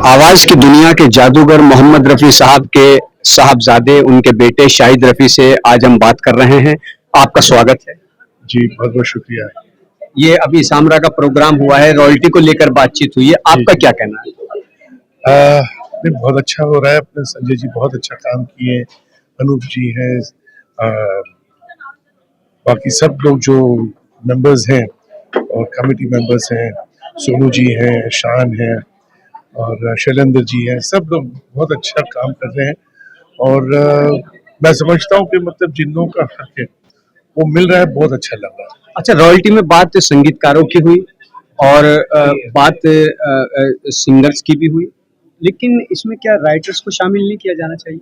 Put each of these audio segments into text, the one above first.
आवाज की दुनिया के जादूगर मोहम्मद रफी साहब के साहबजादे उनके बेटे शाहिद रफी से आज हम बात कर रहे हैं। आपका स्वागत है जी। बहुत बहुत शुक्रिया। ये अभी सामरा का प्रोग्राम हुआ है, रॉयल्टी को लेकर बातचीत हुई है, आपका क्या कहना है? नहीं, बहुत अच्छा हो रहा है। अपने संजय जी बहुत अच्छा काम किए, अनूप जी हैं, बाकी सब लोग जो मेंबर्स हैं और कमेटी मेंबर्स हैं, सोनू जी हैं, शान हैं और शैलेंद्र जी हैं, सब लोग बहुत अच्छा काम कर रहे हैं। और मैं समझता हूँ कि मतलब जिन लोगों का हक है वो मिल रहा है, बहुत अच्छा लग रहा है। अच्छा, रॉयल्टी में बात संगीतकारों की हुई और बात सिंगर्स की भी हुई, लेकिन इसमें क्या राइटर्स को शामिल नहीं किया जाना चाहिए?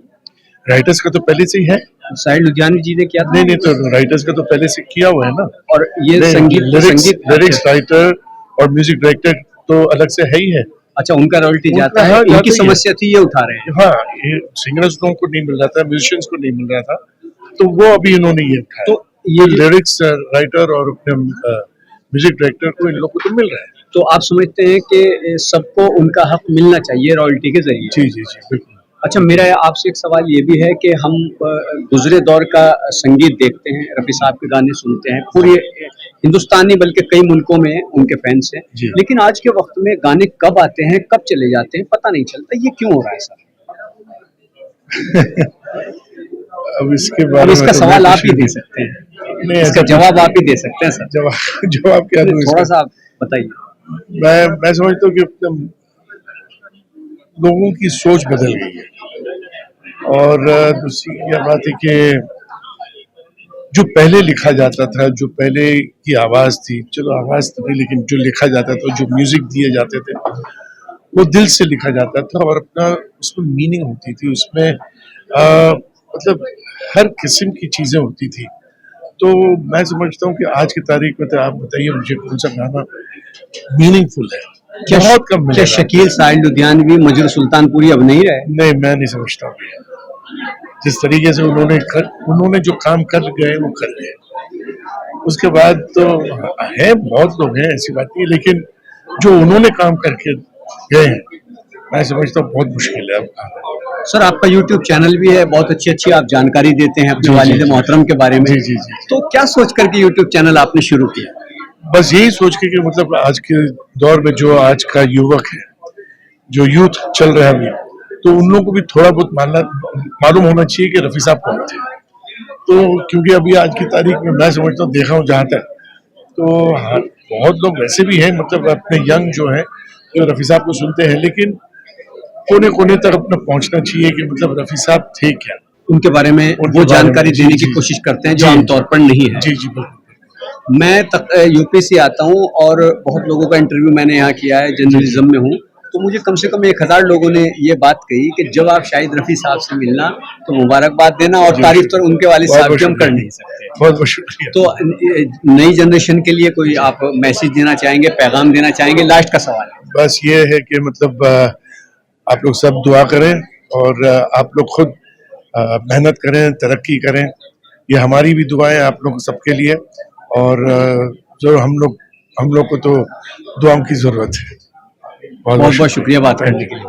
राइटर्स का तो पहले से ही है। शाहिद लुधियानवी जी ने किया था। नहीं, तो राइटर्स का तो पहले से किया हुआ है ना। और ये संगीत लिरिक्स राइटर और म्यूजिक डायरेक्टर तो अलग से है ही है। अच्छा, उनका रॉयल्टी जाता है, इनकी समस्या थी, ये उठा रहे हैं। हाँ, ये सिंगर्स लोगों को नहीं मिल रहा था, म्यूजिशियंस को नहीं मिल रहा था, तो वो अभी इन्होंने ये उठाया। तो ये लिरिक्स राइटर और अपने म्यूजिक डायरेक्टर को इन लोगों को तो मिल रहा है। तो आप समझते हैं कि सबको उनका हक मिलना चाहिए रॉयल्टी के जरिए? जी जी जी, बिल्कुल। अच्छा, मेरा आपसे एक सवाल ये भी है कि हम गुजरे दौर का संगीत देखते हैं, रफी साहब के गाने सुनते हैं, पूरे हिंदुस्तानी बल्कि कई मुल्कों में उनके फैंस हैं, लेकिन आज के वक्त में गाने कब आते हैं कब चले जाते हैं पता नहीं चलता, ये क्यों हो रहा है सर? अब इसके बारे में इसका सवाल आप ही दे सकते हैं, इसका जवाब आप ही दे सकते हैं सर। जवाब क्या दूं? थोड़ा सा आप बताइए। मैं समझता हूँ कि लोगों की सोच बदल गई है। और दूसरी क्या बात है कि जो पहले लिखा जाता था, जो पहले की आवाज थी, चलो आवाज तो नहीं, लेकिन जो लिखा जाता था, जो म्यूजिक दिए जाते थे, वो दिल से लिखा जाता था और अपना उसमें मीनिंग होती थी, उसमें मतलब हर किस्म की चीजें होती थी। तो मैं समझता हूँ कि आज की तारीख में तो आप बताइए मुझे कौन सा गाना मीनिंगफुल है? बहुत कम मिलेगा। शकील, शाहिद लुधियानवी, मजरू सुल्तानपुरी अब नहीं रहे? नहीं, मैं नहीं समझता हूँ। जिस तरीके से उन्होंने जो काम कर गए वो कर गए। उसके बाद तो है, बहुत लोग हैं, ऐसी बात नहीं, लेकिन जो उन्होंने काम करके गए हैं, मैं समझता हूँ बहुत मुश्किल है अब। सर, आपका YouTube चैनल भी है, बहुत अच्छी आप जानकारी देते हैं अपने वालिद मोहतरम के बारे में। जी। तो क्या सोच करके YouTube चैनल आपने शुरू किया? बस यही सोच के कि मतलब आज के दौर में जो आज का युवक है, जो यूथ चल रहा है अभी, तो उन लोगों को भी थोड़ा बहुत मालूम होना चाहिए कि रफी साहब कौन थे। तो क्योंकि अभी आज की तारीख में मैं समझता हूँ, देखा हूँ जहाँ तक, तो हाँ, बहुत लोग वैसे भी हैं, मतलब अपने यंग जो है, जो रफी साहब को सुनते हैं, लेकिन कोने कोने तक अपना पहुंचना चाहिए कि मतलब रफी साहब थे क्या, उनके बारे में वो जानकारी देने की कोशिश करते हैं जो आमतौर पर नहीं है। जी बिल्कुल। मैं यूपी से आता हूँ और बहुत लोगों का इंटरव्यू मैंने यहाँ किया है, जर्नलिज्म में हूँ, तो मुझे कम से कम 1000 लोगों ने ये बात कही कि जब आप शाहिद रफी साहब से मिलना तो मुबारकबाद देना, और तारीफ तो उनके वालिद साहब की हम कर नहीं सकते। बहुत बहुत शुक्रिया। तो नई जनरेशन के लिए कोई आप मैसेज देना चाहेंगे, पैगाम देना चाहेंगे? लास्ट का सवाल है। बस ये है कि मतलब आप लोग सब दुआ करें और आप लोग खुद मेहनत करें, तरक्की करें, ये हमारी भी दुआएं आप लोग सबके लिए, और जो हम लोग को तो दुआओं की जरूरत है। बहुत बहुत शुक्रिया बात करने के लिए।